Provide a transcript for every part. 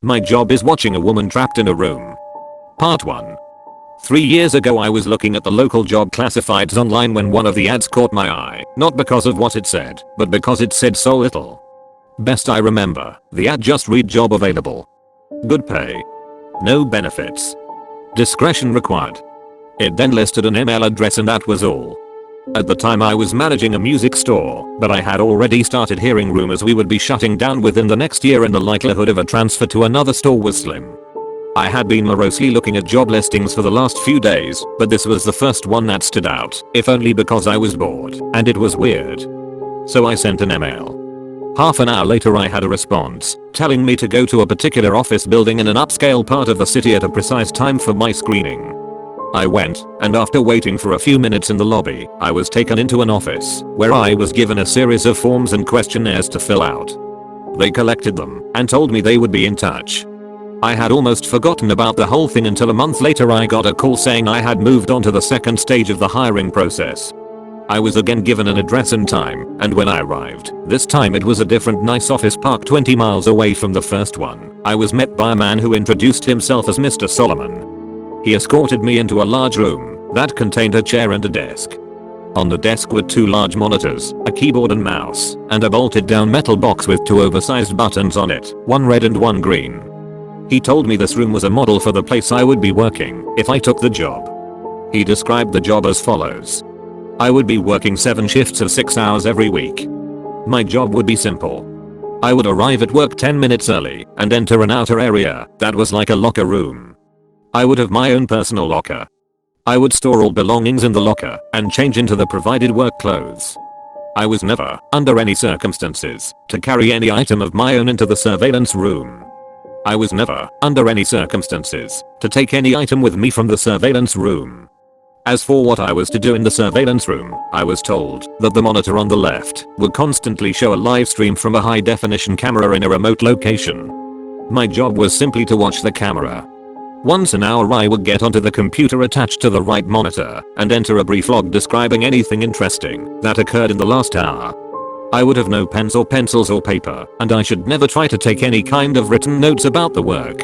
My job is watching a woman trapped in a room. Part 1. 3 years ago I was looking at the local job classifieds online when one of the ads caught my eye, not because of what it said, but because it said so little. Best I remember, the ad just read job available. Good pay. No benefits. Discretion required. It then listed an email address and that was all. At the time I was managing a music store, but I had already started hearing rumors we would be shutting down within the next year and the likelihood of a transfer to another store was slim. I had been morosely looking at job listings for the last few days, but this was the first one that stood out, if only because I was bored, and it was weird. So I sent an email. Half an hour later I had a response, telling me to go to a particular office building in an upscale part of the city at a precise time for my screening. I went, and after waiting for a few minutes in the lobby, I was taken into an office, where I was given a series of forms and questionnaires to fill out. They collected them, and told me they would be in touch. I had almost forgotten about the whole thing until a month later I got a call saying I had moved on to the second stage of the hiring process. I was again given an address and time, and when I arrived, this time it was a different nice office park 20 miles away from the first one. I was met by a man who introduced himself as Mr. Solomon. He escorted me into a large room that contained a chair and a desk. On the desk were 2 large monitors, a keyboard and mouse, and a bolted down metal box with 2 oversized buttons on it, one red and one green. He told me this room was a model for the place I would be working if I took the job. He described the job as follows. I would be working 7 shifts of 6 hours every week. My job would be simple. I would arrive at work 10 minutes early and enter an outer area that was like a locker room. I would have my own personal locker. I would store all belongings in the locker and change into the provided work clothes. I was never, under any circumstances, to carry any item of my own into the surveillance room. I was never, under any circumstances, to take any item with me from the surveillance room. As for what I was to do in the surveillance room, I was told that the monitor on the left would constantly show a live stream from a high definition camera in a remote location. My job was simply to watch the camera. Once an hour I would get onto the computer attached to the right monitor and enter a brief log describing anything interesting that occurred in the last hour. I would have no pens or pencils or paper, and I should never try to take any kind of written notes about the work.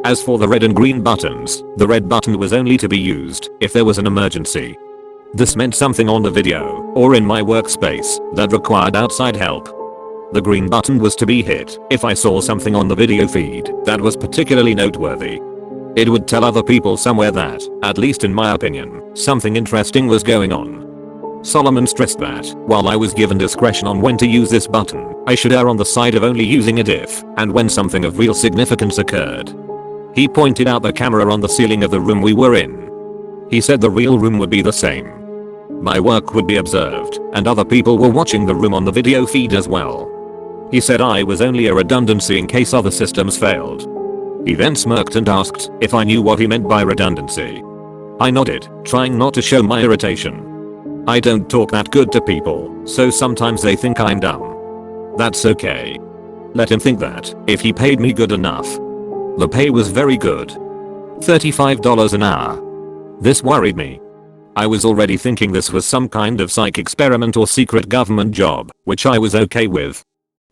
As for the red and green buttons, the red button was only to be used if there was an emergency. This meant something on the video or in my workspace that required outside help. The green button was to be hit if I saw something on the video feed that was particularly noteworthy. It would tell other people somewhere that, at least in my opinion, something interesting was going on. Solomon stressed that, while I was given discretion on when to use this button, I should err on the side of only using it if and when something of real significance occurred. He pointed out the camera on the ceiling of the room we were in. He said the real room would be the same. My work would be observed, and other people were watching the room on the video feed as well. He said I was only a redundancy in case other systems failed. He then smirked and asked if I knew what he meant by redundancy. I nodded, trying not to show my irritation. I don't talk that good to people, so sometimes they think I'm dumb. That's okay. Let him think that, if he paid me good enough. The pay was very good. $35 an hour. This worried me. I was already thinking this was some kind of psych experiment or secret government job, which I was okay with.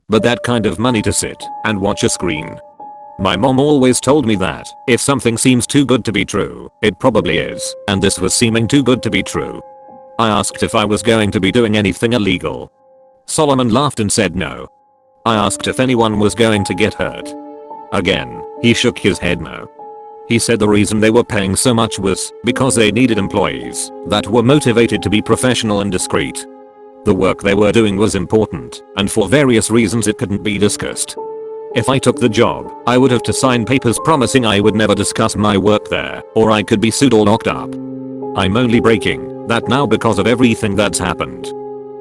But that kind of money to sit and watch a screen. My mom always told me that, if something seems too good to be true, it probably is, and this was seeming too good to be true. I asked if I was going to be doing anything illegal. Solomon laughed and said no. I asked if anyone was going to get hurt. Again, he shook his head no. He said the reason they were paying so much was because they needed employees that were motivated to be professional and discreet. The work they were doing was important, and for various reasons it couldn't be discussed. If I took the job, I would have to sign papers promising I would never discuss my work there, or I could be sued or locked up. I'm only breaking that now because of everything that's happened.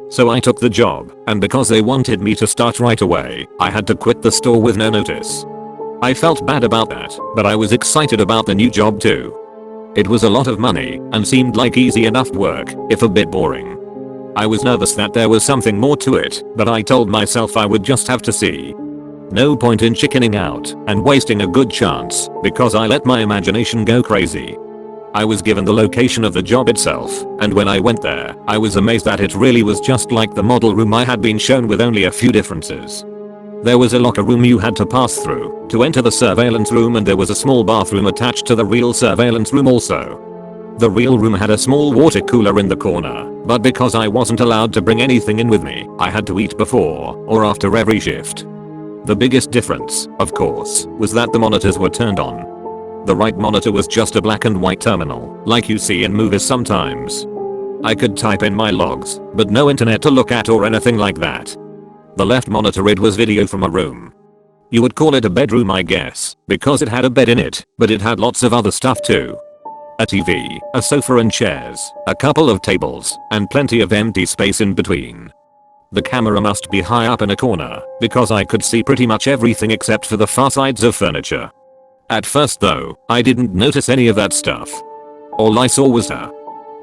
So I took the job, and because they wanted me to start right away, I had to quit the store with no notice. I felt bad about that, but I was excited about the new job too. It was a lot of money and seemed like easy enough work, if a bit boring. I was nervous that there was something more to it, but I told myself I would just have to see. No point in chickening out and wasting a good chance because I let my imagination go crazy. I was given the location of the job itself, and when I went there, I was amazed that it really was just like the model room I had been shown with only a few differences. There was a locker room you had to pass through to enter the surveillance room, and there was a small bathroom attached to the real surveillance room also. The real room had a small water cooler in the corner, but because I wasn't allowed to bring anything in with me, I had to eat before or after every shift. The biggest difference, of course, was that the monitors were turned on. The right monitor was just a black and white terminal, like you see in movies sometimes. I could type in my logs, but no internet to look at or anything like that. The left monitor read was video from a room. You would call it a bedroom, I guess, because it had a bed in it, but it had lots of other stuff too. A TV, a sofa and chairs, a couple of tables, and plenty of empty space in between. The camera must be high up in a corner, because I could see pretty much everything except for the far sides of furniture. At first though, I didn't notice any of that stuff. All I saw was her.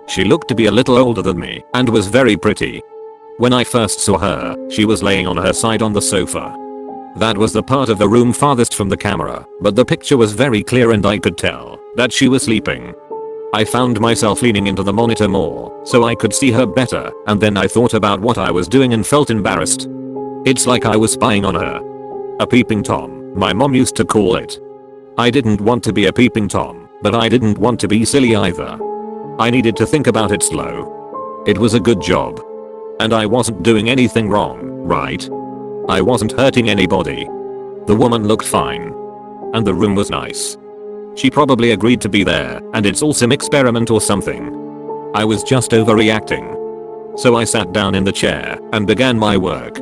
She looked to be a little older than me, and was very pretty. When I first saw her, she was laying on her side on the sofa. That was the part of the room farthest from the camera, but the picture was very clear and I could tell that she was sleeping. I found myself leaning into the monitor more, so I could see her better, and then I thought about what I was doing and felt embarrassed. It's like I was spying on her. A peeping Tom, my mom used to call it. I didn't want to be a peeping Tom, but I didn't want to be silly either. I needed to think about it slow. It was a good job. And I wasn't doing anything wrong, right? I wasn't hurting anybody. The woman looked fine. And the room was nice. She probably agreed to be there, and it's all some experiment or something. I was just overreacting. So I sat down in the chair and began my work.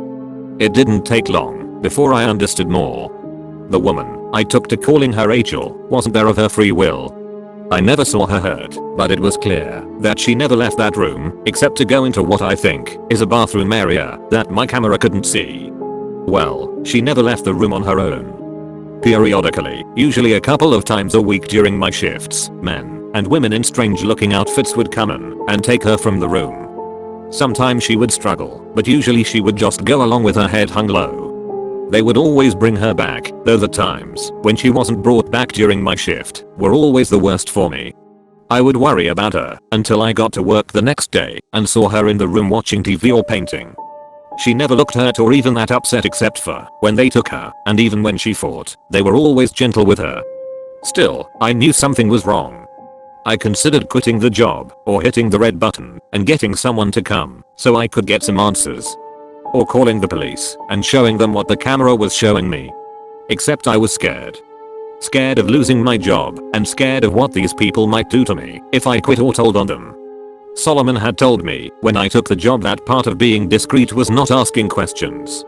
It didn't take long before I understood more. The woman I took to calling her Rachel wasn't there of her free will. I never saw her hurt, but it was clear that she never left that room except to go into what I think is a bathroom area that my camera couldn't see. Well, she never left the room on her own. Periodically, usually a couple of times a week during my shifts, men and women in strange looking outfits would come in and take her from the room. Sometimes she would struggle, but usually she would just go along with her head hung low. They would always bring her back, though the times when she wasn't brought back during my shift were always the worst for me. I would worry about her until I got to work the next day and saw her in the room watching TV or painting. She never looked hurt or even that upset except for when they took her, and even when she fought, they were always gentle with her. Still, I knew something was wrong. I considered quitting the job or hitting the red button and getting someone to come so I could get some answers. Or calling the police and showing them what the camera was showing me. Except I was scared. Scared of losing my job and scared of what these people might do to me if I quit or told on them. Solomon had told me when I took the job that part of being discreet was not asking questions.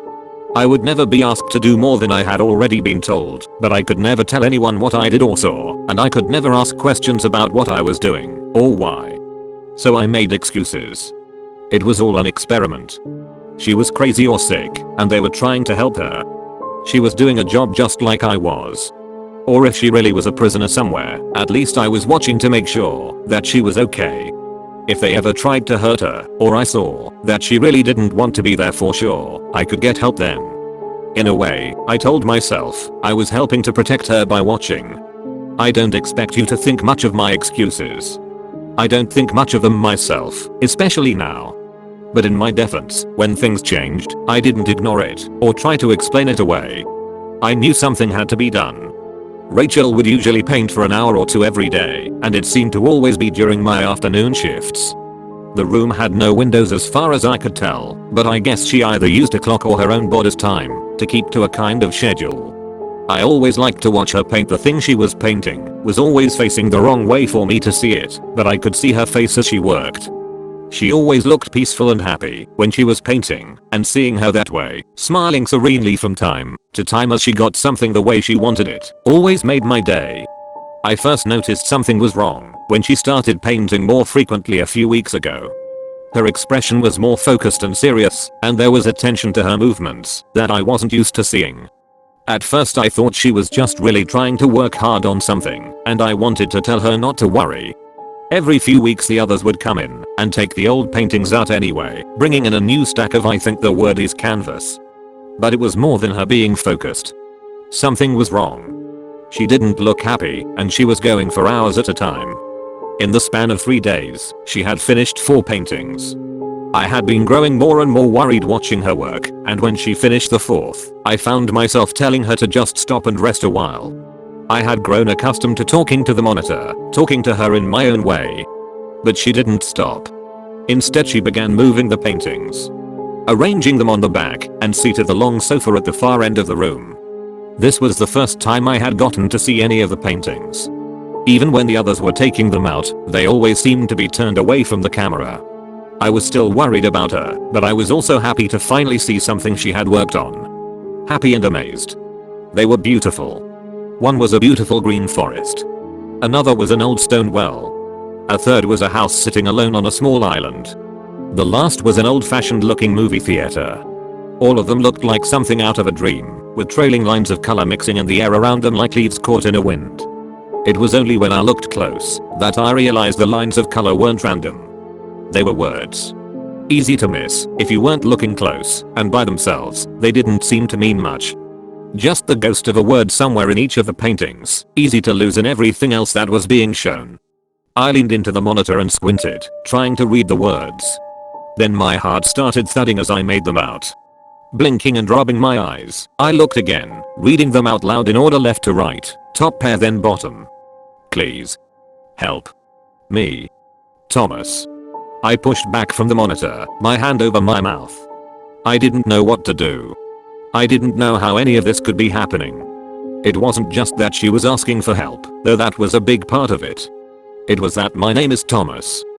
I would never be asked to do more than I had already been told, but I could never tell anyone what I did or saw, and I could never ask questions about what I was doing or why. So I made excuses. It was all an experiment. She was crazy or sick, and they were trying to help her. She was doing a job just like I was. Or if she really was a prisoner somewhere, at least I was watching to make sure that she was okay. If they ever tried to hurt her, or I saw that she really didn't want to be there for sure, I could get help then. In a way, I told myself I was helping to protect her by watching. I don't expect you to think much of my excuses. I don't think much of them myself, especially now. But in my defense, when things changed, I didn't ignore it or try to explain it away. I knew something had to be done. Rachel would usually paint for an hour or two every day, and it seemed to always be during my afternoon shifts. The room had no windows as far as I could tell, but I guess she either used a clock or her own body's time to keep to a kind of schedule. I always liked to watch her paint. The thing she was painting was always facing the wrong way for me to see it, but I could see her face as she worked. She always looked peaceful and happy when she was painting, and seeing her that way, smiling serenely from time to time as she got something the way she wanted it, always made my day. I first noticed something was wrong when she started painting more frequently a few weeks ago. Her expression was more focused and serious, and there was attention to her movements that I wasn't used to seeing. At first I thought she was just really trying to work hard on something, and I wanted to tell her not to worry. Every few weeks the others would come in and take the old paintings out anyway, bringing in a new stack of, I think the word is, canvas. But it was more than her being focused. Something was wrong. She didn't look happy, and she was going for hours at a time. In the span of 3 days, she had finished 4 paintings. I had been growing more and more worried watching her work, and when she finished the fourth, I found myself telling her to just stop and rest a while. I had grown accustomed to talking to the monitor, talking to her in my own way. But she didn't stop. Instead she began moving the paintings, arranging them on the back and seat of the long sofa at the far end of the room. This was the first time I had gotten to see any of the paintings. Even when the others were taking them out, they always seemed to be turned away from the camera. I was still worried about her, but I was also happy to finally see something she had worked on. Happy and amazed. They were beautiful. One was a beautiful green forest. Another was an old stone well. A third was a house sitting alone on a small island. The last was an old-fashioned looking movie theater. All of them looked like something out of a dream, with trailing lines of color mixing in the air around them like leaves caught in a wind. It was only when I looked close that I realized the lines of color weren't random. They were words. Easy to miss if you weren't looking close, and by themselves, they didn't seem to mean much. Just the ghost of a word somewhere in each of the paintings, easy to lose in everything else that was being shown. I leaned into the monitor and squinted, trying to read the words. Then my heart started thudding as I made them out. Blinking and rubbing my eyes, I looked again, reading them out loud in order left to right, top pair then bottom. Please. Help. Me. Thomas. I pushed back from the monitor, my hand over my mouth. I didn't know what to do. I didn't know how any of this could be happening. It wasn't just that she was asking for help, though that was a big part of it. It was that my name is Thomas,